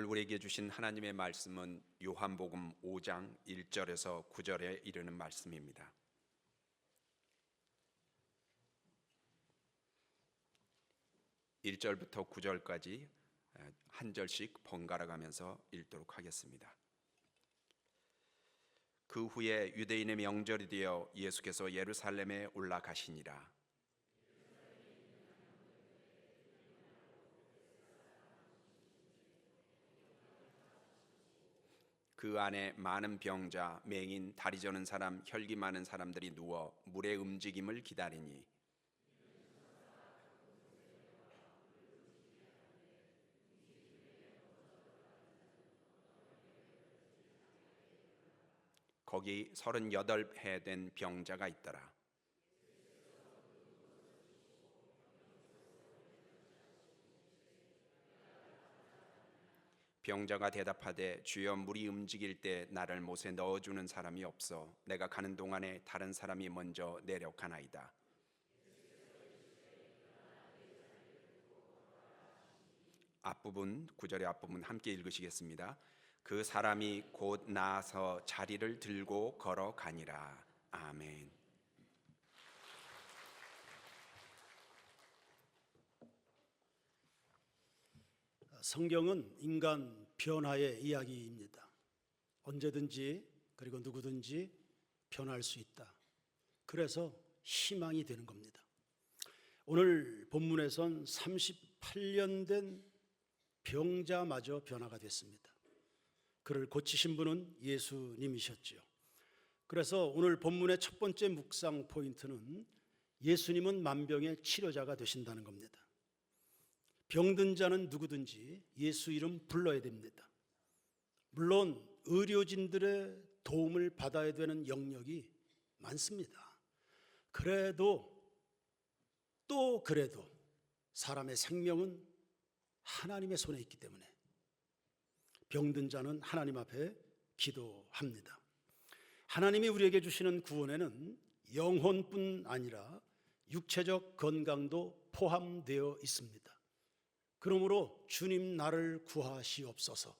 우리에게 주신 하나님의 말씀은 요한복음 5장 1절에서 9절에 이르는 말씀입니다. (1절부터) (9절까지) 한 절씩 번갈아 가면서 읽도록 하겠습니다. 그 후에 유대인의 명절이 되어 예수께서 예루살렘에 올라가시니라. 그 안에 많은 병자, 맹인, 다리 저는 사람, 혈기 많은 사람들이 누워 물의 움직임을 기다리니 거기 38해 된 병자가 있더라. 병자가 대답하되 주여, 물이 움직일 때 나를 못에 넣어주는 사람이 없어 내가 가는 동안에 다른 사람이 먼저 내려가나이다. 앞부분, 9절의 앞부분 함께 읽으시겠습니다. 그 사람이 곧 나아서 자리를 들고 걸어가니라. 아멘. 성경은 인간 변화의 이야기입니다. 언제든지 그리고 누구든지 변할 수 있다. 그래서 희망이 되는 겁니다. 오늘 본문에선 38년 된 병자마저 변화가 됐습니다. 그를 고치신 분은 예수님이셨죠. 그래서 오늘 본문의 첫 번째 묵상 포인트는 예수님은 만병의 치료자가 되신다는 겁니다. 병든 자는 누구든지 예수 이름 불러야 됩니다. 물론 의료진들의 도움을 받아야 되는 영역이 많습니다. 그래도 사람의 생명은 하나님의 손에 있기 때문에 병든 자는 하나님 앞에 기도합니다. 하나님이 우리에게 주시는 구원에는 영혼뿐 아니라 육체적 건강도 포함되어 있습니다. 그러므로 주님 나를 구하시옵소서,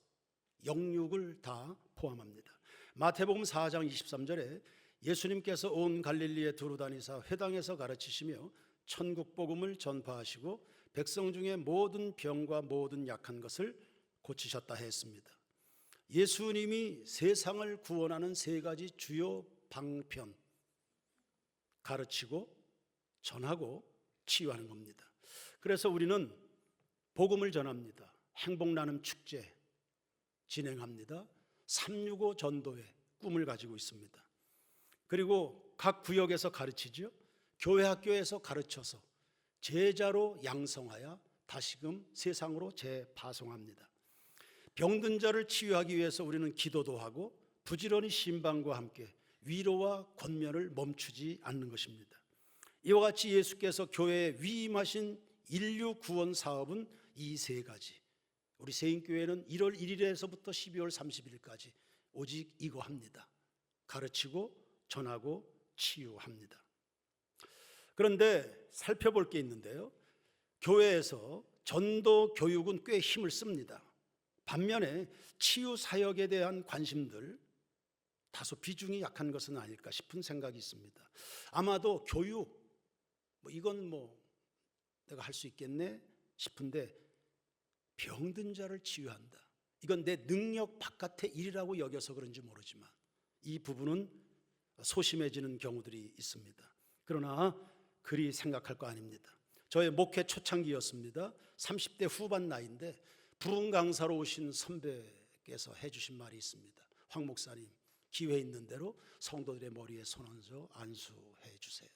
영육을 다 포함합니다. 마태복음 4장 23절에 예수님께서 온 갈릴리에 두루 다니사 회당에서 가르치시며 천국 복음을 전파하시고 백성 중에 모든 병과 모든 약한 것을 고치셨다 했습니다. 예수님이 세상을 구원하는 세 가지 주요 방편, 가르치고 전하고 치유하는 겁니다. 그래서 우리는 복음을 전합니다. 행복 나눔 축제 진행합니다. 365 전도회 꿈을 가지고 있습니다. 그리고 각 구역에서 가르치죠. 교회 학교에서 가르쳐서 제자로 양성하여 다시금 세상으로 재파송합니다. 병든 자를 치유하기 위해서 우리는 기도도 하고 부지런히 신방과 함께 위로와 권면을 멈추지 않는 것입니다. 이와 같이 예수께서 교회에 위임하신 인류 구원 사업은 이 세 가지. 우리 세인교회는 1월 1일에서부터 12월 30일까지 오직 이거 합니다. 가르치고 전하고 치유합니다. 그런데 살펴볼 게 있는데요, 교회에서 전도 교육은 꽤 힘을 씁니다. 반면에 치유 사역에 대한 관심들 다소 비중이 약한 것은 아닐까 싶은 생각이 있습니다. 아마도 교육, 이건 내가 할 수 있겠네 싶은데 병든 자를 치유한다, 이건 내 능력 바깥의 일이라고 여겨서 그런지 모르지만 이 부분은 소심해지는 경우들이 있습니다. 그러나 그리 생각할 거 아닙니다. 저의 목회 초창기였습니다. 30대 후반 나이인데 부흥 강사로 오신 선배께서 해주신 말이 있습니다. 황 목사님, 기회 있는 대로 성도들의 머리에 손 얹어 안수해 주세요.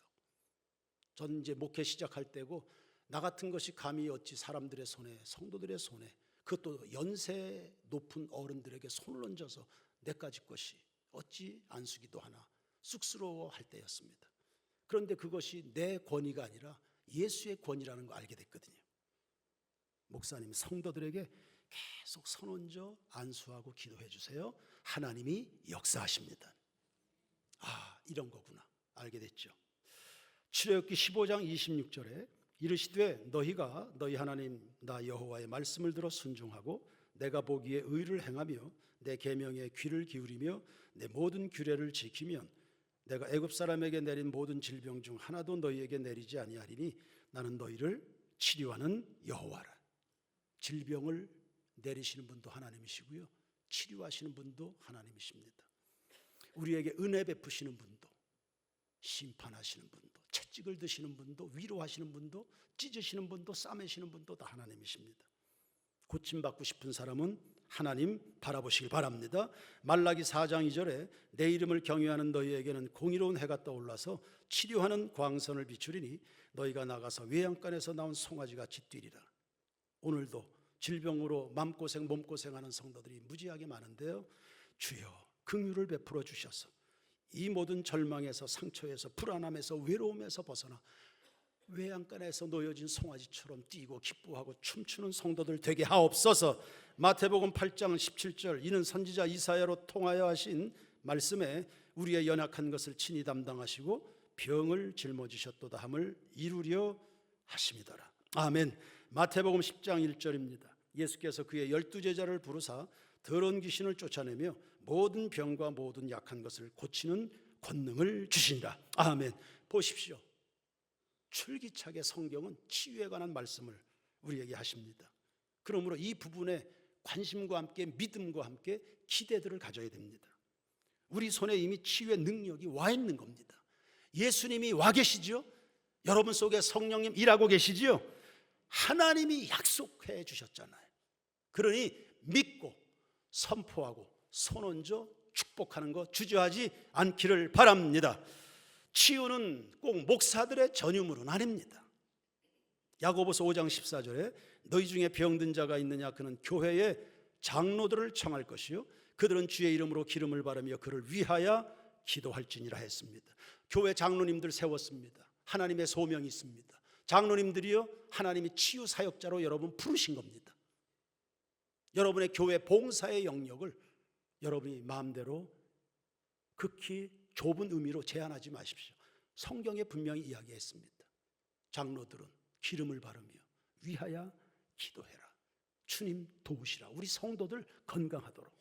전 이제 목회 시작할 때고 나 같은 것이 감히 어찌 사람들의 손에, 성도들의 손에, 그것도 연세 높은 어른들에게 손을 얹어서 내까지 것이 어찌 안수기도 하나 쑥스러워할 때였습니다. 그런데 그것이 내 권위가 아니라 예수의 권위라는 거 알게 됐거든요. 목사님, 성도들에게 계속 손 얹어 안수하고 기도해 주세요. 하나님이 역사하십니다. 이런 거구나 알게 됐죠. 출애굽기 15장 26절에 이르시되 너희가 너희 하나님 나 여호와의 말씀을 들어 순종하고 내가 보기에 의를 행하며 내 계명에 귀를 기울이며 내 모든 규례를 지키면 내가 애굽 사람에게 내린 모든 질병 중 하나도 너희에게 내리지 아니하리니 나는 너희를 치료하는 여호와라. 질병을 내리시는 분도 하나님이시고요, 치료하시는 분도 하나님이십니다. 우리에게 은혜 베푸시는 분도, 심판하시는 분도, 채찍을 드시는 분도, 위로하시는 분도, 찢으시는 분도, 싸매시는 분도 다 하나님이십니다. 고침받고 싶은 사람은 하나님 바라보시길 바랍니다. 말라기 4장 2절에 내 이름을 경외하는 너희에게는 공의로운 해가 떠올라서 치료하는 광선을 비추리니 너희가 나가서 외양간에서 나온 송아지같이 뛰리라. 오늘도 질병으로 마음고생 몸고생하는 성도들이 무지하게 많은데요, 주여 긍휼을 베풀어 주셔서 이 모든 절망에서, 상처에서, 불안함에서, 외로움에서 벗어나 외양간에서 놓여진 송아지처럼 뛰고 기뻐하고 춤추는 성도들 되게 하옵소서. 마태복음 8장 17절, 이는 선지자 이사야로 통하여 하신 말씀에 우리의 연약한 것을 친히 담당하시고 병을 짊어지셨도다 함을 이루려 하심이더라. 아멘. 마태복음 10장 1절입니다. 예수께서 그의 12제자를 부르사 더러운 귀신을 쫓아내며 모든 병과 모든 약한 것을 고치는 권능을 주시니라. 아멘. 보십시오, 출기차게 성경은 치유에 관한 말씀을 우리에게 하십니다. 그러므로 이 부분에 관심과 함께 믿음과 함께 기대들을 가져야 됩니다. 우리 손에 이미 치유의 능력이 와 있는 겁니다. 예수님이 와 계시죠? 여러분 속에 성령님 일하고 계시지요? 하나님이 약속해 주셨잖아요. 그러니 믿고 선포하고 손얹어 축복하는 거 주저하지 않기를 바랍니다. 치유는 꼭 목사들의 전유물은 아닙니다. 야고보서 5장 14절에 너희 중에 병든 자가 있느냐, 그는 교회의 장로들을 청할 것이요 그들은 주의 이름으로 기름을 바르며 그를 위하여 기도할지니라 했습니다. 교회 장로님들 세웠습니다. 하나님의 소명이 있습니다. 장로님들이요, 하나님이 치유 사역자로 여러분 부르신 겁니다. 여러분의 교회 봉사의 영역을 여러분이 마음대로 극히 좁은 의미로 제한하지 마십시오. 성경에 분명히 이야기했습니다. 장로들은 기름을 바르며 위하여 기도해라. 주님 도우시라. 우리 성도들 건강하도록.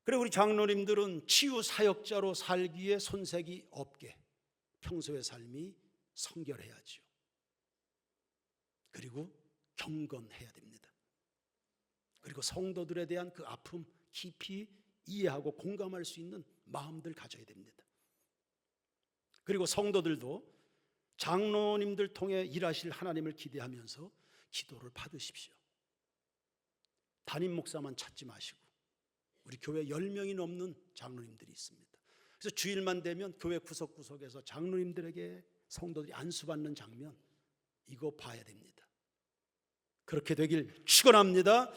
그리고 우리 장로님들은 치유 사역자로 살기에 손색이 없게 평소의 삶이 성결해야죠. 그리고 경건해야 됩니다. 그리고 성도들에 대한 그 아픔 깊이 이해하고 공감할 수 있는 마음들 가져야 됩니다. 그리고 성도들도 장로님들 통해 일하실 하나님을 기대하면서 기도를 받으십시오. 담임 목사만 찾지 마시고 우리 교회 10명이 넘는 장로님들이 있습니다. 그래서 주일만 되면 교회 구석구석에서 장로님들에게 성도들이 안수받는 장면, 이거 봐야 됩니다. 그렇게 되길 축원합니다.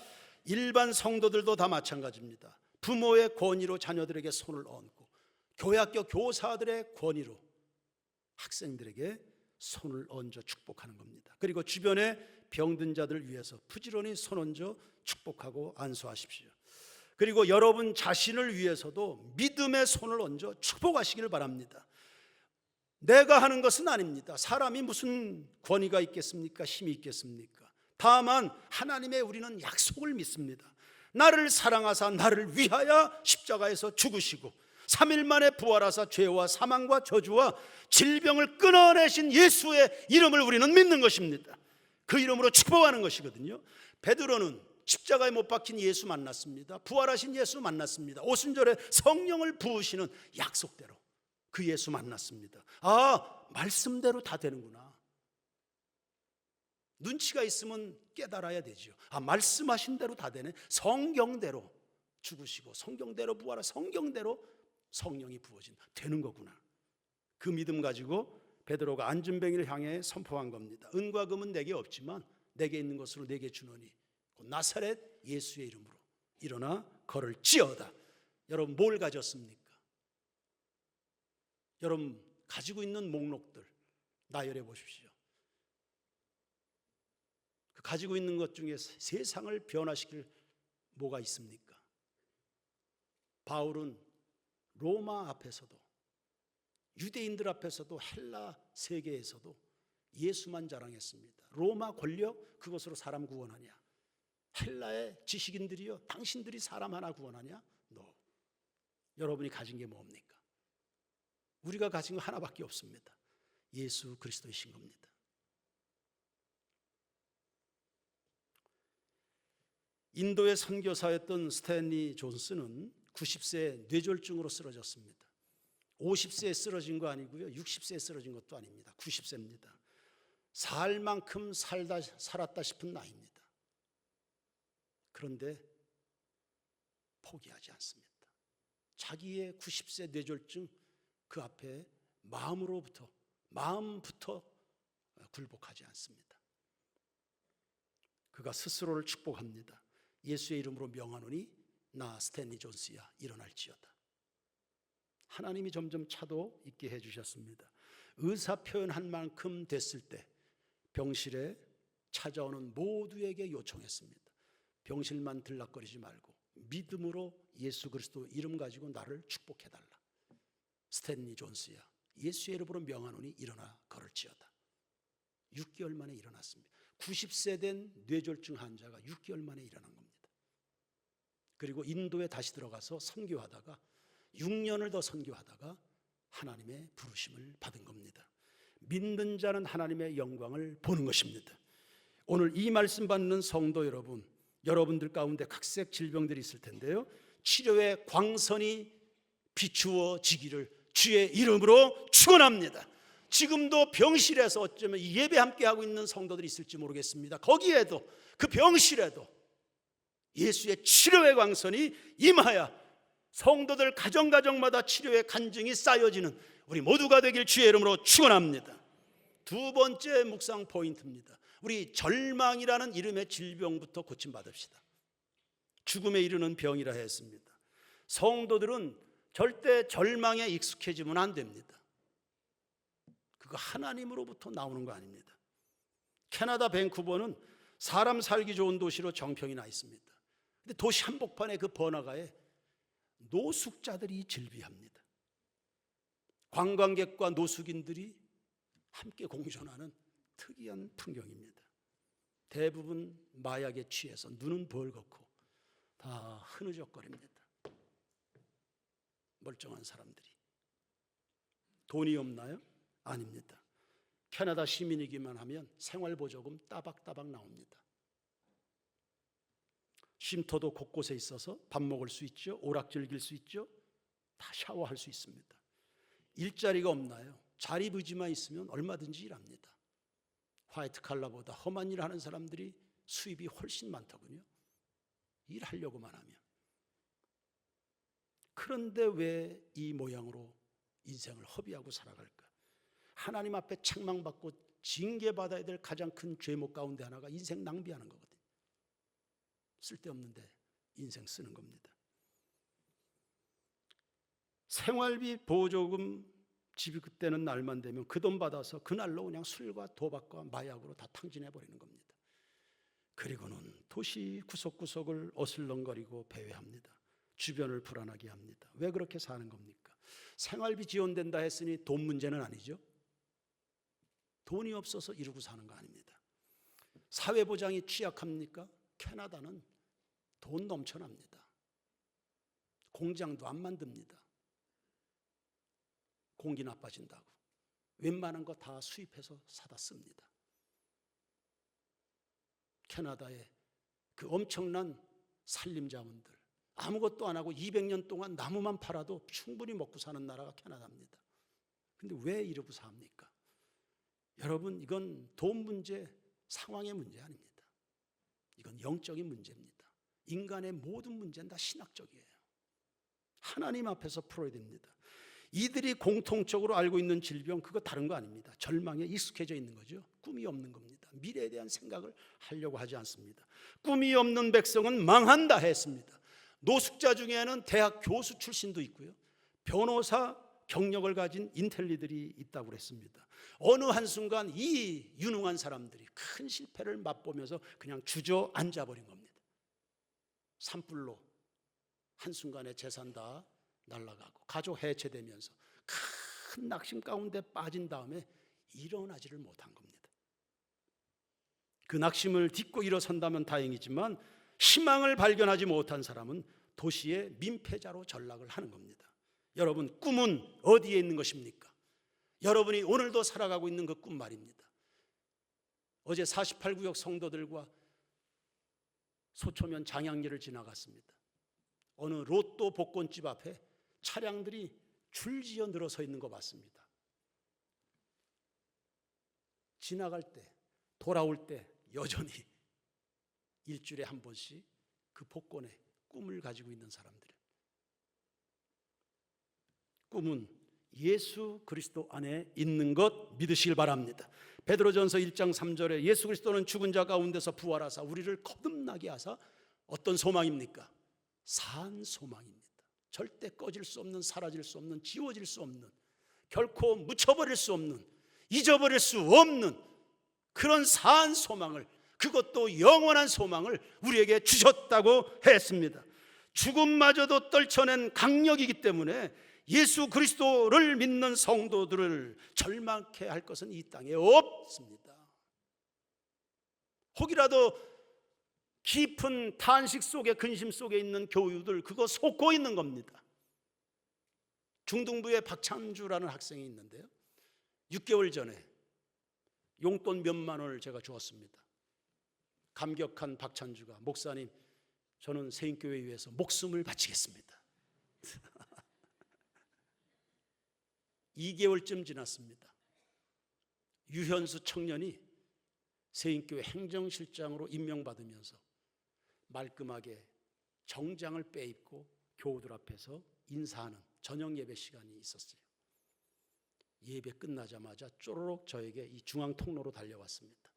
일반 성도들도 다 마찬가지입니다. 부모의 권위로 자녀들에게 손을 얹고 교회학교 교사들의 권위로 학생들에게 손을 얹어 축복하는 겁니다. 그리고 주변의 병든 자들을 위해서 부지런히 손 얹어 축복하고 안수하십시오. 그리고 여러분 자신을 위해서도 믿음의 손을 얹어 축복하시기를 바랍니다. 내가 하는 것은 아닙니다. 사람이 무슨 권위가 있겠습니까? 힘이 있겠습니까? 다만 하나님의 우리는 약속을 믿습니다. 나를 사랑하사 나를 위하여 십자가에서 죽으시고 3일 만에 부활하사 죄와 사망과 저주와 질병을 끊어내신 예수의 이름을 우리는 믿는 것입니다. 그 이름으로 축복하는 것이거든요. 베드로는 십자가에 못 박힌 예수 만났습니다. 부활하신 예수 만났습니다. 오순절에 성령을 부으시는 약속대로 그 예수 만났습니다. 아, 말씀대로 다 되는구나. 눈치가 있으면 깨달아야 되죠. 아, 말씀하신 대로 다 되네. 성경대로 죽으시고 성경대로 부활하 성경대로 성령이 부어진 되는 거구나. 그 믿음 가지고 베드로가 안진뱅이를 향해 선포한 겁니다. 은과 금은 내게 없지만 내게 있는 것으로 내게 주노니 나사렛 예수의 이름으로 일어나 걸을지어다. 여러분 뭘 가졌습니까? 여러분 가지고 있는 목록들 나열해 보십시오. 그 가지고 있는 것 중에 세상을 변화시킬 뭐가 있습니까? 바울은 로마 앞에서도 유대인들 앞에서도 헬라 세계에서도 예수만 자랑했습니다. 로마 권력 그것으로 사람 구원하냐? 헬라의 지식인들이요, 당신들이 사람 하나 구원하냐? No. 여러분이 가진 게 뭡니까? 우리가 가진 거 하나밖에 없습니다. 예수 그리스도이신 겁니다. 인도의 선교사였던 스탠리 존스는 90세에 뇌졸중으로 쓰러졌습니다. 50세에 쓰러진 거 아니고요, 60세에 쓰러진 것도 아닙니다. 90세입니다. 살 만큼 살았다 싶은 나이입니다. 그런데 포기하지 않습니다. 자기의 90세 뇌졸중 그 앞에 마음부터 굴복하지 않습니다. 그가 스스로를 축복합니다. 예수의 이름으로 명하노니 나 스탠리 존스야 일어날지어다. 하나님이 점점 차도 있게 해주셨습니다. 의사 표현한 만큼 됐을 때 병실에 찾아오는 모두에게 요청했습니다. 병실만 들락거리지 말고 믿음으로 예수 그리스도 이름 가지고 나를 축복해달라. 스탠리 존스야, 예수의 이름으로 명하노니 일어나 걸을지어다. 6개월 만에 일어났습니다. 90세 된 뇌졸중 환자가 6개월 만에 일어난 겁니다. 그리고 인도에 다시 들어가서 선교하다가 6년을 더 선교하다가 하나님의 부르심을 받은 겁니다. 믿는 자는 하나님의 영광을 보는 것입니다. 오늘 이 말씀 받는 성도 여러분, 여러분들 가운데 각색 질병들이 있을 텐데요, 치료의 광선이 비추어지기를 주의 이름으로 축원합니다. 지금도 병실에서 어쩌면 예배 함께 하고 있는 성도들이 있을지 모르겠습니다. 거기에도, 그 병실에도 예수의 치료의 광선이 임하여 성도들 가정마다 치료의 간증이 쌓여지는 우리 모두가 되길 주의 이름으로 축원합니다. 두 번째 묵상 포인트입니다. 우리 절망이라는 이름의 질병부터 고침받읍시다. 죽음에 이르는 병이라 했습니다. 성도들은 절대 절망에 익숙해지면 안 됩니다. 그거 하나님으로부터 나오는 거 아닙니다. 캐나다 밴쿠버는 사람 살기 좋은 도시로 정평이 나 있습니다. 근데 도시 한복판의 그 번화가에 노숙자들이 즐비합니다. 관광객과 노숙인들이 함께 공존하는 특이한 풍경입니다. 대부분 마약에 취해서 눈은 벌겋고 다 흐느적거립니다. 멀쩡한 사람들이. 돈이 없나요? 아닙니다. 캐나다 시민이기만 하면 생활보조금 따박따박 나옵니다. 쉼터도 곳곳에 있어서 밥 먹을 수 있죠. 오락 즐길 수 있죠. 다 샤워할 수 있습니다. 일자리가 없나요? 자리부지만 있으면 얼마든지 일합니다. 화이트 칼라보다 험한 일을 하는 사람들이 수입이 훨씬 많더군요. 일하려고만 하면. 그런데 왜 이 모양으로 인생을 허비하고 살아갈까? 하나님 앞에 책망받고 징계받아야 될 가장 큰 죄목 가운데 하나가 인생 낭비하는 거거든요. 쓸데없는데 인생 쓰는 겁니다. 생활비 보조금 지급되는 날만 되면 그 돈 받아서 그날로 그냥 술과 도박과 마약으로 다 탕진해버리는 겁니다. 그리고는 도시 구석구석을 어슬렁거리고 배회합니다. 주변을 불안하게 합니다. 왜 그렇게 사는 겁니까? 생활비 지원된다 했으니 돈 문제는 아니죠. 돈이 없어서 이러고 사는 거 아닙니다. 사회보장이 취약합니까? 캐나다는 돈 넘쳐납니다. 공장도 안 만듭니다. 공기 나빠진다고. 웬만한 거 다 수입해서 사다 씁니다. 캐나다의 그 엄청난 산림자원들, 아무것도 안 하고 200년 동안 나무만 팔아도 충분히 먹고 사는 나라가 캐나다입니다. 근데 왜 이러고 삽니까? 여러분, 이건 돈 문제, 상황의 문제 아닙니다. 이건 영적인 문제입니다. 인간의 모든 문제는 다 신학적이에요. 하나님 앞에서 풀어야 됩니다. 이들이 공통적으로 알고 있는 질병, 그거 다른 거 아닙니다. 절망에 익숙해져 있는 거죠. 꿈이 없는 겁니다. 미래에 대한 생각을 하려고 하지 않습니다. 꿈이 없는 백성은 망한다 했습니다. 노숙자 중에는 대학 교수 출신도 있고요, 변호사 경력을 가진 인텔리들이 있다고 그랬습니다. 어느 한순간 이 유능한 사람들이 큰 실패를 맛보면서 그냥 주저앉아 버린 겁니다. 산불로 한순간에 재산 다 날아가고 가족 해체되면서 큰 낙심 가운데 빠진 다음에 일어나지를 못한 겁니다. 그 낙심을 딛고 일어선다면 다행이지만 희망을 발견하지 못한 사람은 도시의 민폐자로 전락을 하는 겁니다. 여러분, 꿈은 어디에 있는 것입니까? 여러분이 오늘도 살아가고 있는 그 꿈 말입니다. 어제 48구역 성도들과 소초면 장향리를 지나갔습니다. 어느 로또 복권집 앞에 차량들이 줄지어 늘어서 있는 거 봤습니다. 지나갈 때, 돌아올 때 여전히 일주일에 한 번씩 그 복권의 꿈을 가지고 있는 사람들. 꿈은 예수 그리스도 안에 있는 것 믿으시길 바랍니다. 베드로전서 1장 3절에 예수 그리스도는 죽은 자 가운데서 부활하사 우리를 거듭나게 하사 어떤 소망입니까? 산 소망입니다. 절대 꺼질 수 없는, 사라질 수 없는, 지워질 수 없는, 결코 묻혀버릴 수 없는, 잊어버릴 수 없는 그런 산 소망을, 그것도 영원한 소망을 우리에게 주셨다고 했습니다. 죽음마저도 떨쳐낸 강력이기 때문에 예수 그리스도를 믿는 성도들을 절망케 할 것은 이 땅에 없습니다. 혹이라도 깊은 탄식 속에, 근심 속에 있는 교우들, 그거 속고 있는 겁니다. 중등부의 박찬주라는 학생이 있는데요, 6개월 전에 용돈 몇만 원을 제가 주었습니다. 감격한 박찬주가, 목사님, 저는 세인교회에 위해서 목숨을 바치겠습니다. 2개월쯤 지났습니다. 유현수 청년이 세인교회 행정실장으로 임명받으면서 말끔하게 정장을 빼입고 교우들 앞에서 인사하는 저녁 예배 시간이 있었어요. 예배 끝나자마자 쪼르륵 저에게 이 중앙 통로로 달려왔습니다.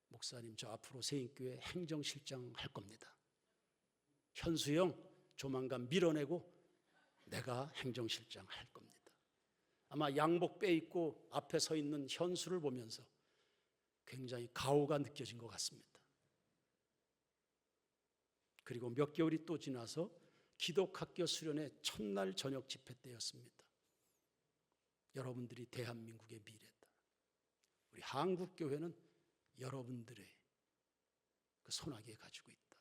목사님, 저 앞으로 세인교회 행정실장 할 겁니다. 현수 형 조만간 밀어내고 내가 행정실장 할 겁니다. 아마 양복 빼입고 앞에 서 있는 현수를 보면서 굉장히 가오가 느껴진 것 같습니다. 그리고 몇 개월이 또 지나서 기독학교 수련회 첫날 저녁 집회 때였습니다. 여러분들이 대한민국의 미래다. 우리 한국교회는 여러분들의 그 손아귀에 가지고 있다.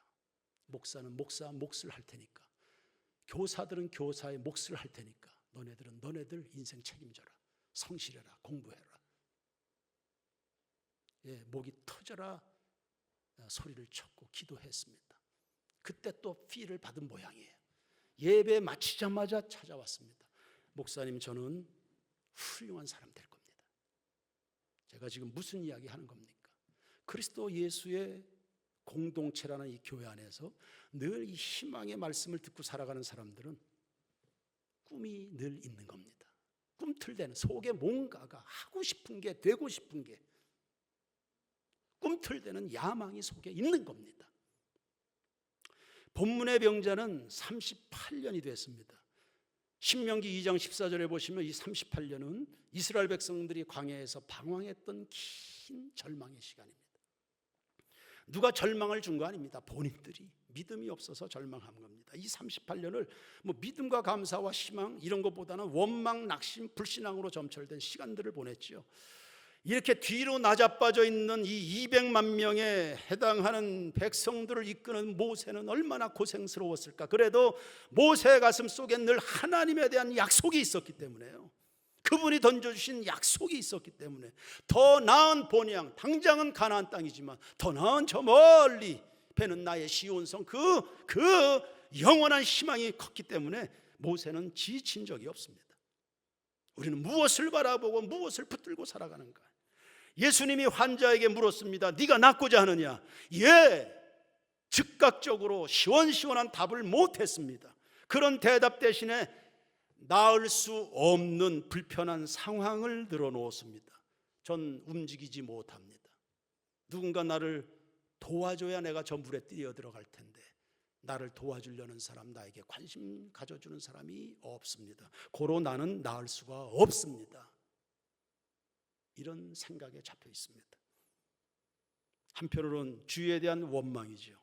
목사는 목사 몫을 할 테니까, 교사들은 교사의 몫을 할 테니까 너네들은 너네들 인생 책임져라. 성실해라. 공부해라. 예, 목이 터져라 소리를 쳤고 기도했습니다. 그때 또 피를 받은 모양이에요. 예배 마치자마자 찾아왔습니다. 목사님, 저는 훌륭한 사람 될 겁니다. 제가 지금 무슨 이야기 하는 겁니까? 그리스도 예수의 공동체라는 이 교회 안에서 늘 이 희망의 말씀을 듣고 살아가는 사람들은 꿈이 늘 있는 겁니다. 꿈틀대는, 속에 뭔가가 하고 싶은 게, 되고 싶은 게, 꿈틀대는 야망이 속에 있는 겁니다. 본문의 병자는 38년이 됐습니다. 신명기 2장 14절에 보시면 이 38년은 이스라엘 백성들이 광야에서 방황했던 긴 절망의 시간입니다. 누가 절망을 준 거 아닙니다. 본인들이 믿음이 없어서 절망한 겁니다. 이 38년을 뭐 믿음과 감사와 희망 이런 것보다는 원망, 낙심, 불신앙으로 점철된 시간들을 보냈죠. 이렇게 뒤로 나자빠져 있는 이 200만 명에 해당하는 백성들을 이끄는 모세는 얼마나 고생스러웠을까. 그래도 모세의 가슴 속에 늘 하나님에 대한 약속이 있었기 때문에요. 그분이 던져주신 약속이 있었기 때문에 더 나은 본향, 당장은 가나안 땅이지만 더 나은 저 멀리 배는 나의 시온성, 그 영원한 희망이 컸기 때문에 모세는 지친 적이 없습니다. 우리는 무엇을 바라보고 무엇을 붙들고 살아가는가? 예수님이 환자에게 물었습니다. 네가 낫고자 하느냐? 예! 즉각적으로 시원시원한 답을 못했습니다. 그런 대답 대신에 나을 수 없는 불편한 상황을 늘어놓았습니다. 전 움직이지 못합니다. 누군가 나를 도와줘야 내가 저 물에 뛰어 들어갈 텐데 나를 도와주려는 사람, 나에게 관심 가져주는 사람이 없습니다. 고로 나는 나을 수가 없습니다. 이런 생각에 잡혀 있습니다. 한편으로는 주에 대한 원망이죠.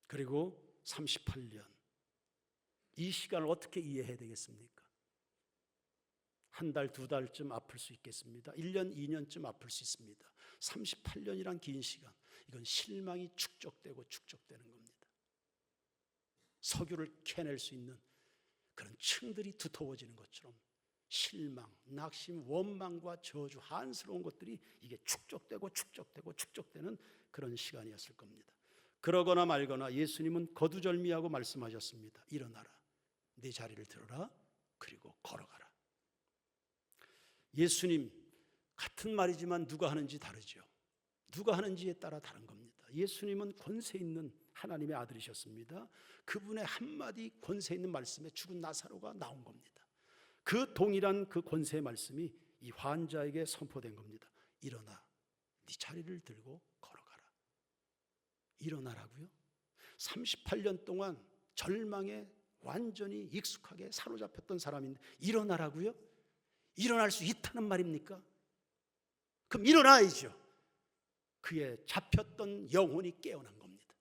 그리고 38년, 이 시간을 어떻게 이해해야 되겠습니까? 한 달, 두 달쯤 아플 수 있겠습니다. 1년, 2년쯤 아플 수 있습니다. 38년이란 긴 시간, 이건 실망이 축적되고 축적되는 겁니다. 석유를 캐낼 수 있는 그런 층들이 두터워지는 것처럼 실망, 낙심, 원망과 저주, 한스러운 것들이 이게 축적되고 축적되고 축적되는 그런 시간이었을 겁니다. 그러거나 말거나 예수님은 거두절미하고 말씀하셨습니다. 일어나라, 네 자리를 들어라, 그리고 걸어가라. 예수님 같은 말이지만 누가 하는지 다르죠. 누가 하는지에 따라 다른 겁니다. 예수님은 권세 있는 하나님의 아들이셨습니다. 그분의 한마디 권세 있는 말씀에 죽은 나사로가 나온 겁니다. 그 동일한 그 권세의 말씀이 이 환자에게 선포된 겁니다. 일어나, 네 자리를 들고 걸어가라. 일어나라고요? 38년 동안 절망에 완전히 익숙하게 사로잡혔던 사람인데 일어나라고요? 일어날 수 있다는 말입니까? 그럼 일어나야죠. 그의 잡혔던 영혼이 깨어난 겁니다.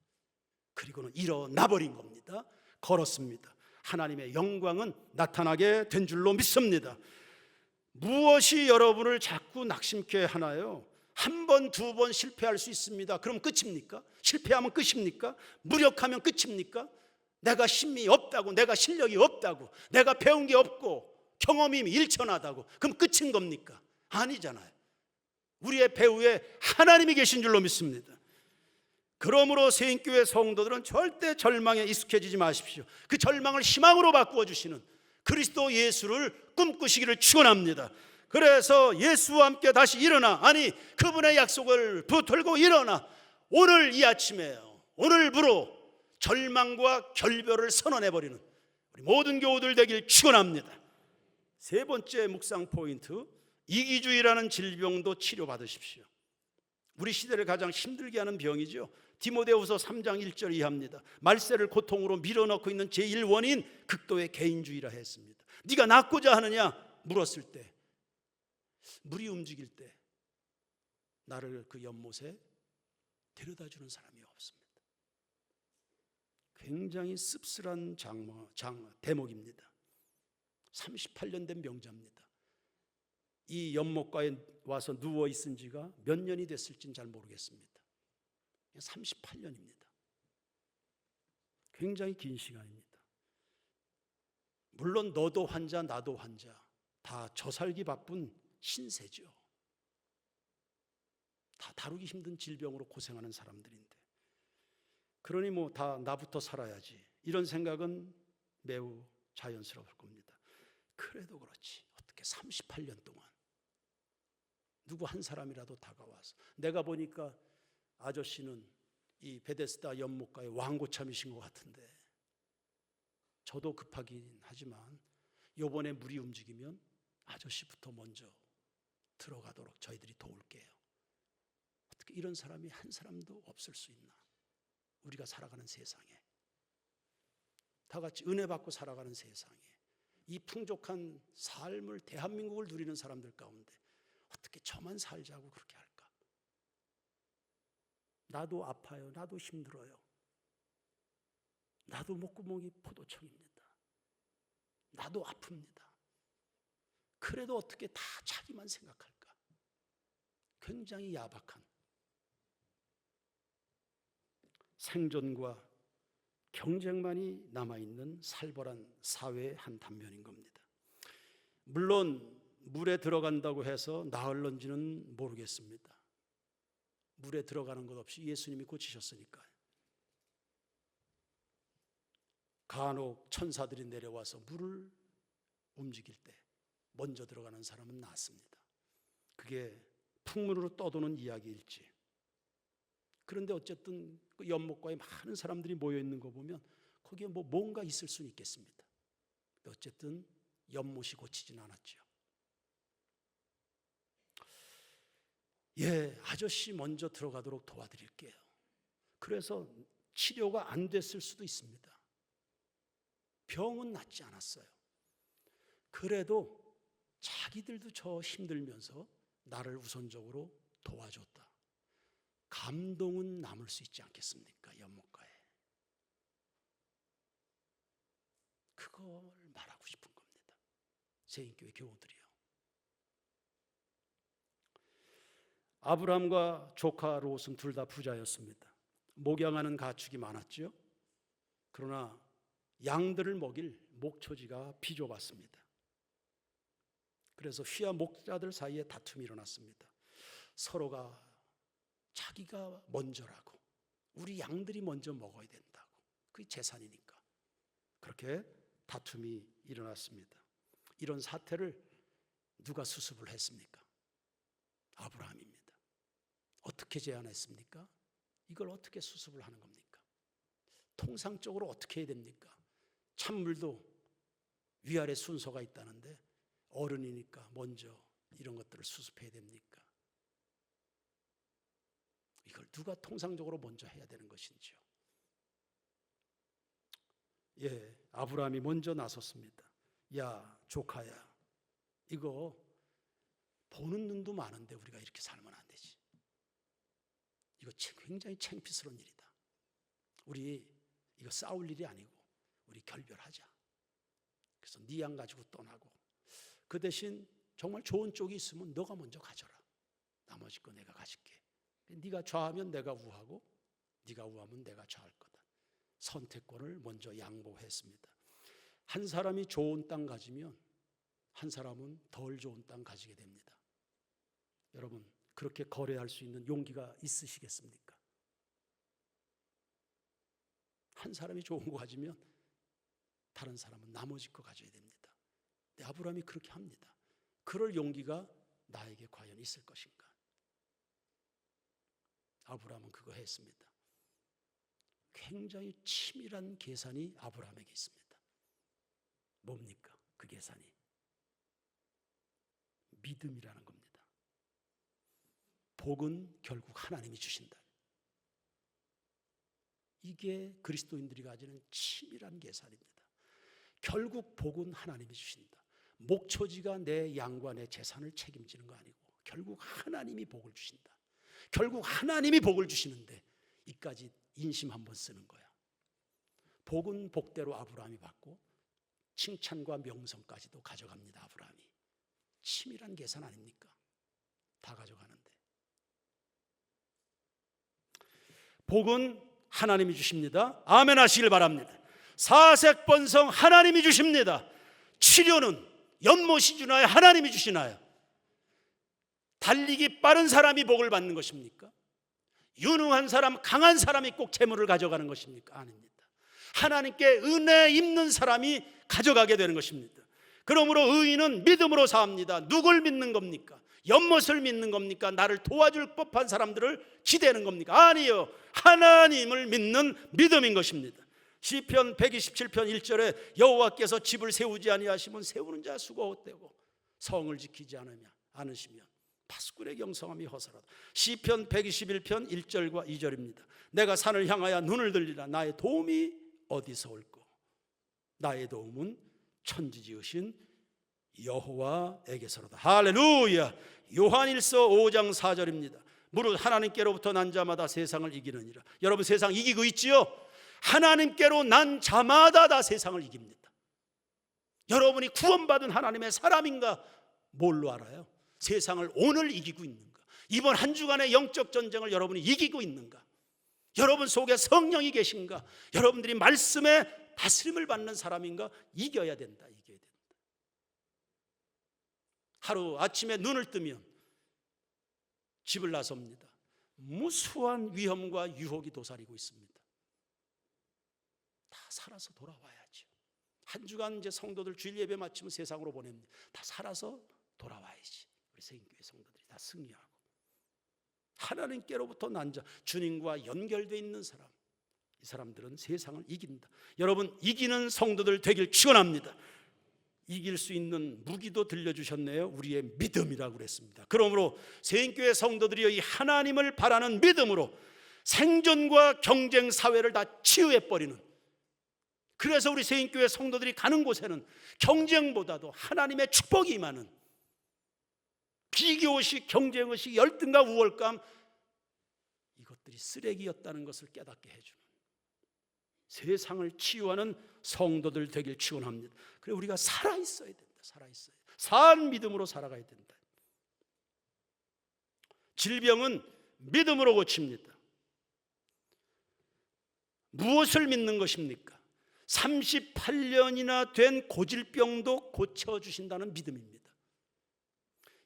그리고는 일어나버린 겁니다. 걸었습니다. 하나님의 영광은 나타나게 된 줄로 믿습니다. 무엇이 여러분을 자꾸 낙심케 하나요? 한 번, 두 번 실패할 수 있습니다. 그럼 끝입니까? 실패하면 끝입니까? 무력하면 끝입니까? 내가 힘이 없다고, 내가 실력이 없다고, 내가 배운 게 없고 경험이 일천하다고, 그럼 끝인 겁니까? 아니잖아요. 우리의 배후에 하나님이 계신 줄로 믿습니다. 그러므로 새인교회 성도들은 절대 절망에 익숙해지지 마십시오. 그 절망을 희망으로 바꾸어 주시는 그리스도 예수를 꿈꾸시기를 축원합니다. 그래서 예수와 함께 다시 일어나, 아니 그분의 약속을 붙들고 일어나 오늘 이 아침에요, 오늘부로 절망과 결별을 선언해버리는 우리 모든 교우들 되길 축원합니다. 세 번째 묵상 포인트, 이기주의라는 질병도 치료받으십시오. 우리 시대를 가장 힘들게 하는 병이죠. 디모데후서 3장 1절 이하입니다. 말세를 고통으로 밀어넣고 있는 제1원인 극도의 개인주의라 했습니다. 네가 낫고자 하느냐 물었을 때, 물이 움직일 때 나를 그 연못에 데려다주는 사람이 없습니다. 굉장히 씁쓸한 대목입니다. 38년 된 명자입니다. 이 연못가에 와서 누워 있은 지가 몇 년이 됐을지는 잘 모르겠습니다. 38년입니다. 굉장히 긴 시간입니다. 물론 너도 환자, 나도 환자, 다 저살기 바쁜 신세죠. 다 다루기 힘든 질병으로 고생하는 사람들인데, 그러니 뭐 다 나부터 살아야지, 이런 생각은 매우 자연스러울 겁니다. 그래도 그렇지, 어떻게 38년 동안 누구 한 사람이라도 다가와서, 내가 보니까 아저씨는 이 베데스다 연못가의 왕고참이신 것 같은데, 저도 급하긴 하지만 요번에 물이 움직이면 아저씨부터 먼저 들어가도록 저희들이 도울게요. 어떻게 이런 사람이 한 사람도 없을 수 있나? 우리가 살아가는 세상에, 다 같이 은혜 받고 살아가는 세상에, 이 풍족한 삶을, 대한민국을 누리는 사람들 가운데 어떻게 저만 살자고 그렇게 할까? 나도 아파요. 나도 힘들어요. 나도 목구멍이 포도청입니다. 나도 아픕니다. 그래도 어떻게 다 자기만 생각할까? 굉장히 야박한, 생존과 경쟁만이 남아있는 살벌한 사회의 한 단면인 겁니다. 물론 물에 들어간다고 해서 나을런지는 모르겠습니다. 물에 들어가는 것 없이 예수님이 고치셨으니까요. 간혹 천사들이 내려와서 물을 움직일 때 먼저 들어가는 사람은 낫습니다. 그게 풍문으로 떠도는 이야기일지. 그런데 어쨌든 그 연못가에 많은 사람들이 모여 있는 거 보면 거기에 뭔가 있을 수는 있겠습니다. 어쨌든 연못이 고치진 않았죠. 예, 아저씨 먼저 들어가도록 도와드릴게요. 그래서 치료가 안 됐을 수도 있습니다. 병은 낫지 않았어요. 그래도 자기들도 저 힘들면서 나를 우선적으로 도와줬다. 감동은 남을 수 있지 않겠습니까? 연못가에. 그걸 말하고 싶은 겁니다. 새인교회 교우들이요. 아브라함과 조카 롯은 둘 다 부자였습니다. 목양하는 가축이 많았죠. 그러나 양들을 먹일 목초지가 비좁았습니다. 그래서 휘하 목자들 사이에 다툼이 일어났습니다. 서로가 자기가 먼저라고, 우리 양들이 먼저 먹어야 된다고, 그게 재산이니까 그렇게 다툼이 일어났습니다. 이런 사태를 누가 수습을 했습니까? 아브라함입니다. 어떻게 제안했습니까? 이걸 어떻게 수습을 하는 겁니까? 통상적으로 어떻게 해야 됩니까? 찬물도 위아래 순서가 있다는데 어른이니까 먼저 이런 것들을 수습해야 됩니까? 이걸 누가 통상적으로 먼저 해야 되는 것인지요? 아브라함이 먼저 나섰습니다. 야, 조카야, 이거 보는 눈도 많은데 우리가 이렇게 살면 안 되지. 이거 굉장히 창피스러운 일이다. 우리 이거 싸울 일이 아니고 우리 결별하자. 그래서 네 양 가지고 떠나고, 그 대신 정말 좋은 쪽이 있으면 너가 먼저 가져라. 나머지 거 내가 가질게. 네가 좌하면 내가 우하고, 네가 우하면 내가 좌할 거다. 선택권을 먼저 양보했습니다. 한 사람이 좋은 땅 가지면 한 사람은 덜 좋은 땅 가지게 됩니다. 여러분, 그렇게 거래할 수 있는 용기가 있으시겠습니까? 한 사람이 좋은 거 가지면 다른 사람은 나머지 거 가져야 됩니다. 근데 아브라함이 그렇게 합니다. 그럴 용기가 나에게 과연 있을 것인가? 아브라함은 그거 했습니다. 굉장히 치밀한 계산이 아브라함에게 있습니다. 뭡니까? 그 계산이 믿음이라는 겁니다. 복은 결국 하나님이 주신다. 이게 그리스도인들이 가지는 치밀한 계산입니다. 결국 복은 하나님이 주신다. 목초지가 내 양과 내 재산을 책임지는 거 아니고 결국 하나님이 복을 주신다. 결국 하나님이 복을 주시는데 이까지 인심 한번 쓰는 거야. 복은 복대로 아브라함이 받고 칭찬과 명성까지도 가져갑니다. 아브라함이. 치밀한 계산 아닙니까? 다 가져가는데. 복은 하나님이 주십니다. 아멘 하시길 바랍니다. 사색번성 하나님이 주십니다. 치료는 연못이 주나요? 하나님이 주시나요? 달리기 빠른 사람이 복을 받는 것입니까? 유능한 사람, 강한 사람이 꼭 재물을 가져가는 것입니까? 아닙니다. 하나님께 은혜 입는 사람이 가져가게 되는 것입니다. 그러므로 의인은 믿음으로 삽니다. 누굴 믿는 겁니까? 연못을 믿는 겁니까? 나를 도와줄 법한 사람들을 기대는 겁니까? 아니요, 하나님을 믿는 믿음인 것입니다. 시편 127편 1절에 여호와께서 집을 세우지 아니하시면 세우는 자 수가 헛되고 성을 지키지 않으시면 파수꾼의 경성함이 허설하다. 시편 121편 1절과 2절입니다. 내가 산을 향하여 눈을 들리라. 나의 도움이 어디서 올꼬? 나의 도움은 천지 지으신 여호와에게서로다. 할렐루야. 요한일서 5장 4절입니다. 무릇 하나님께로부터 난 자마다 세상을 이기느니라. 여러분, 세상 이기고 있지요? 하나님께로 난 자마다 다 세상을 이깁니다. 여러분이 구원받은 하나님의 사람인가? 뭘로 알아요? 세상을 오늘 이기고 있는가? 이번 한 주간의 영적 전쟁을 여러분이 이기고 있는가? 여러분 속에 성령이 계신가? 여러분들이 말씀에 다스림을 받는 사람인가? 이겨야 된다. 이겨야 된다. 하루 아침에 눈을 뜨면 집을 나섭니다. 무수한 위험과 유혹이 도사리고 있습니다. 다 살아서 돌아와야죠. 한 주간 이제 성도들 주일 예배 마치면 세상으로 보냅니다. 다 살아서 돌아와야지. 우리 세인교회 성도들이 다 승리하고 하나님께로부터 난 자, 주님과 연결되어 있는 사람, 이 사람들은 세상을 이긴다. 여러분, 이기는 성도들 되길 축원합니다. 이길 수 있는 무기도 들려주셨네요. 우리의 믿음이라고 그랬습니다. 그러므로 세인교회 성도들이 이 하나님을 바라는 믿음으로 생존과 경쟁 사회를 다 치유해버리는, 그래서 우리 세인교회 성도들이 가는 곳에는 경쟁보다도 하나님의 축복이 임하는, 비교의식, 경쟁의식, 열등감, 우월감, 이것들이 쓰레기였다는 것을 깨닫게 해주는, 세상을 치유하는 성도들 되길 축원합니다. 그래, 우리가 살아있어야 된다. 살아있어야 된다. 산 믿음으로 살아가야 된다. 질병은 믿음으로 고칩니다. 무엇을 믿는 것입니까? 38년이나 된 고질병도 고쳐주신다는 믿음입니다.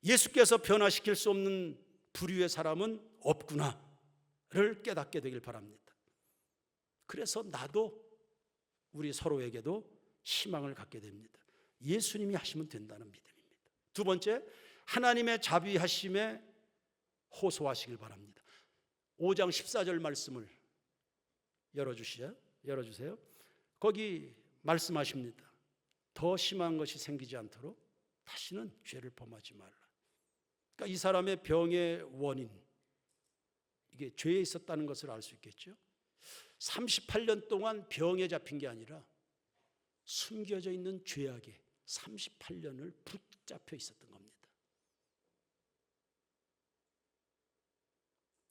예수께서 변화시킬 수 없는 부류의 사람은 없구나를 깨닫게 되길 바랍니다. 그래서 나도 우리 서로에게도 희망을 갖게 됩니다. 예수님이 하시면 된다는 믿음입니다. 두 번째, 하나님의 자비하심에 호소하시길 바랍니다. 5장 14절 말씀을 열어주세요. 거기 말씀하십니다. 더 심한 것이 생기지 않도록 다시는 죄를 범하지 말라. 그러니까 이 사람의 병의 원인, 이게 죄에 있었다는 것을 알 수 있겠죠. 38년 동안 병에 잡힌 게 아니라 숨겨져 있는 죄악에 38년을 붙잡혀 있었던 겁니다.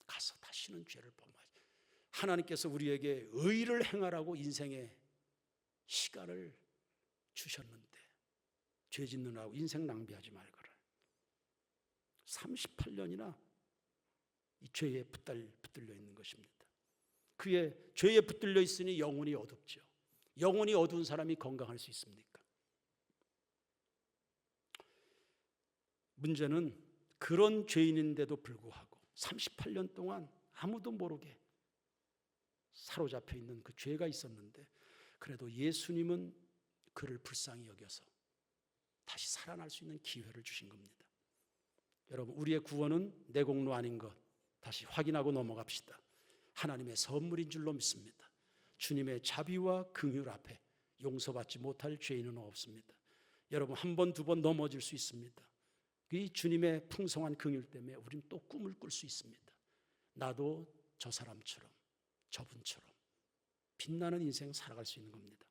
가서 다시는 죄를 범하지. 하나님께서 우리에게 의를 행하라고 인생의 시간을 주셨는데 죄 짓느라고 인생 낭비하지 말거라. 38년이나 이 죄에 붙들려 있는 것입니다. 그의 죄에 붙들려 있으니 영혼이 어둡죠. 영혼이 어두운 사람이 건강할 수 있습니까? 문제는 그런 죄인인데도 불구하고 38년 동안 아무도 모르게 사로잡혀 있는 그 죄가 있었는데 그래도 예수님은 그를 불쌍히 여겨서 다시 살아날 수 있는 기회를 주신 겁니다. 여러분, 우리의 구원은 내 공로 아닌 것 다시 확인하고 넘어갑시다. 하나님의 선물인 줄로 믿습니다. 주님의 자비와 긍휼 앞에 용서받지 못할 죄인은 없습니다. 여러분, 한 번, 두 번 넘어질 수 있습니다. 이 주님의 풍성한 긍휼 때문에 우리는 또 꿈을 꿀 수 있습니다. 나도 저 사람처럼, 저분처럼 빛나는 인생 살아갈 수 있는 겁니다.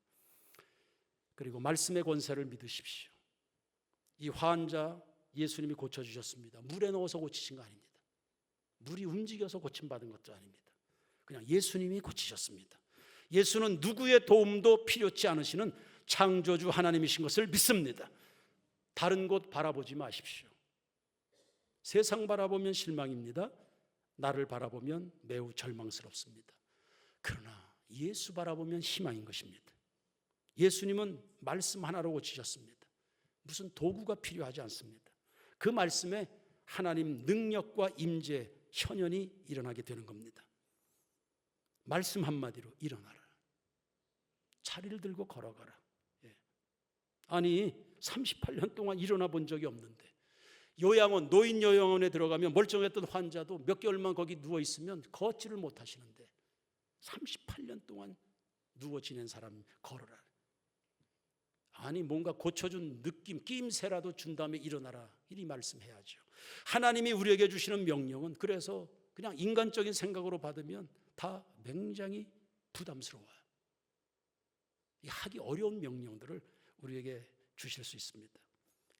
그리고 말씀의 권세를 믿으십시오. 이 환자 예수님이 고쳐주셨습니다. 물에 넣어서 고치신 거 아닙니다. 물이 움직여서 고침받은 것도 아닙니다. 그냥 예수님이 고치셨습니다. 예수는 누구의 도움도 필요치 않으시는 창조주 하나님이신 것을 믿습니다. 다른 곳 바라보지 마십시오. 세상 바라보면 실망입니다. 나를 바라보면 매우 절망스럽습니다. 그러나 예수 바라보면 희망인 것입니다. 예수님은 말씀 하나로 고치셨습니다. 무슨 도구가 필요하지 않습니다. 그 말씀에 하나님 능력과 임재, 현현이 일어나게 되는 겁니다. 말씀 한마디로 일어나라. 자리를 들고 걸어가라. 아니 38년 동안 일어나 본 적이 없는데 요양원, 노인 요양원에 들어가면 멀쩡했던 환자도 몇 개월만 거기 누워 있으면 걷지를 못하시는데 38년 동안 누워 지낸 사람 걸어라. 아니 뭔가 고쳐준 느낌, 끼임새라도 준 다음에 일어나라. 이리 말씀해야죠. 하나님이 우리에게 주시는 명령은 그래서 그냥 인간적인 생각으로 받으면 다 굉장히 부담스러워요. 하기 어려운 명령들을 우리에게 주실 수 있습니다.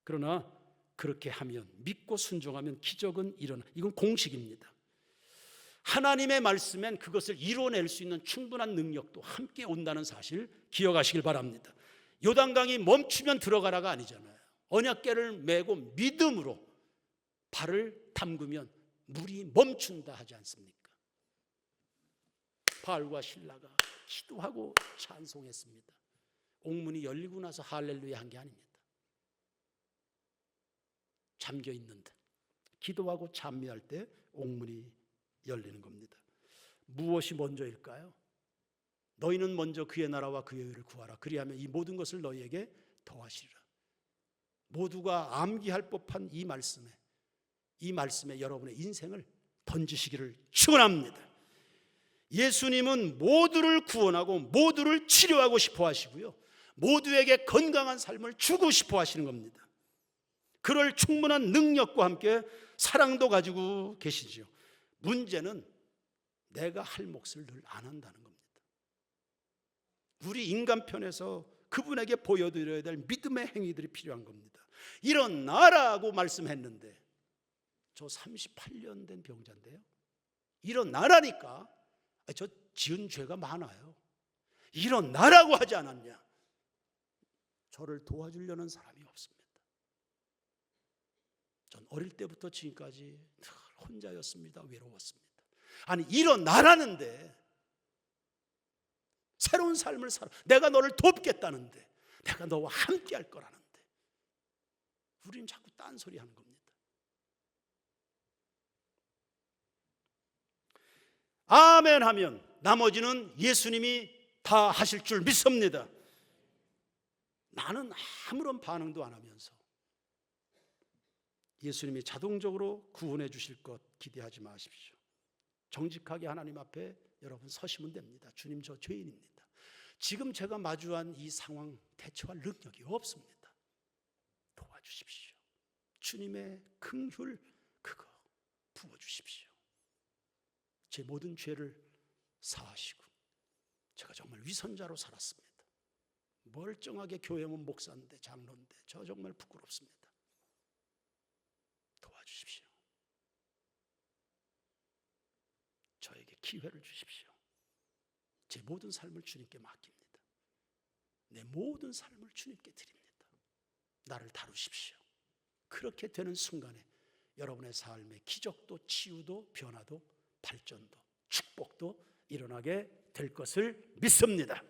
그러나 그렇게 하면, 믿고 순종하면 기적은 일어나. 이건 공식입니다. 하나님의 말씀엔 그것을 이뤄낼 수 있는 충분한 능력도 함께 온다는 사실 기억하시길 바랍니다. 요단강이 멈추면 들어가라가 아니잖아요. 언약궤를 메고 믿음으로 발을 담그면 물이 멈춘다 하지 않습니까? 바알과 실라가 기도하고 찬송했습니다. 옥문이 열리고 나서 할렐루야 한 게 아닙니다. 잠겨 있는데 기도하고 찬미할 때 옥문이 열리는 겁니다. 무엇이 먼저일까요? 너희는 먼저 그의 나라와 그의 의를 구하라. 그리하면 이 모든 것을 너희에게 더하시리라. 모두가 암기할 법한 이 말씀에 여러분의 인생을 던지시기를 축원합니다. 예수님은 모두를 구원하고 모두를 치료하고 싶어 하시고요, 모두에게 건강한 삶을 주고 싶어 하시는 겁니다. 그럴 충분한 능력과 함께 사랑도 가지고 계시죠. 문제는 내가 할 몫을 늘 안 한다는 겁니다. 우리 인간 편에서 그분에게 보여드려야 될 믿음의 행위들이 필요한 겁니다. 일어나라고 말씀했는데 저 38년 된 병자인데요, 일어나라니까 저 지은 죄가 많아요. 일어나라고 하지 않았냐? 저를 도와주려는 사람이 없습니다. 전 어릴 때부터 지금까지 늘 혼자였습니다. 외로웠습니다. 아니, 일어나라는데, 새로운 삶을 살아, 내가 너를 돕겠다는데, 내가 너와 함께 할 거라는데 우리는 자꾸 딴소리 하는 겁니다. 아멘 하면 나머지는 예수님이 다 하실 줄 믿습니다. 나는 아무런 반응도 안 하면서 예수님이 자동적으로 구원해 주실 것 기대하지 마십시오. 정직하게 하나님 앞에 여러분 서시면 됩니다. 주님, 저 죄인입니다. 지금 제가 마주한 이 상황 대처할 능력이 없습니다. 도와주십시오. 주님의 긍휼 그거 부어주십시오. 제 모든 죄를 사하시고 제가 정말 위선자로 살았습니다. 멀쩡하게 교회 온 목사인데, 장로인데 저 정말 부끄럽습니다. 도와주십시오. 저에게 기회를 주십시오. 제 모든 삶을 주님께 맡깁니다. 내 모든 삶을 주님께 드립니다. 나를 다루십시오. 그렇게 되는 순간에 여러분의 삶에 기적도 치유도 변화도 발전도 축복도 일어나게 될 것을 믿습니다.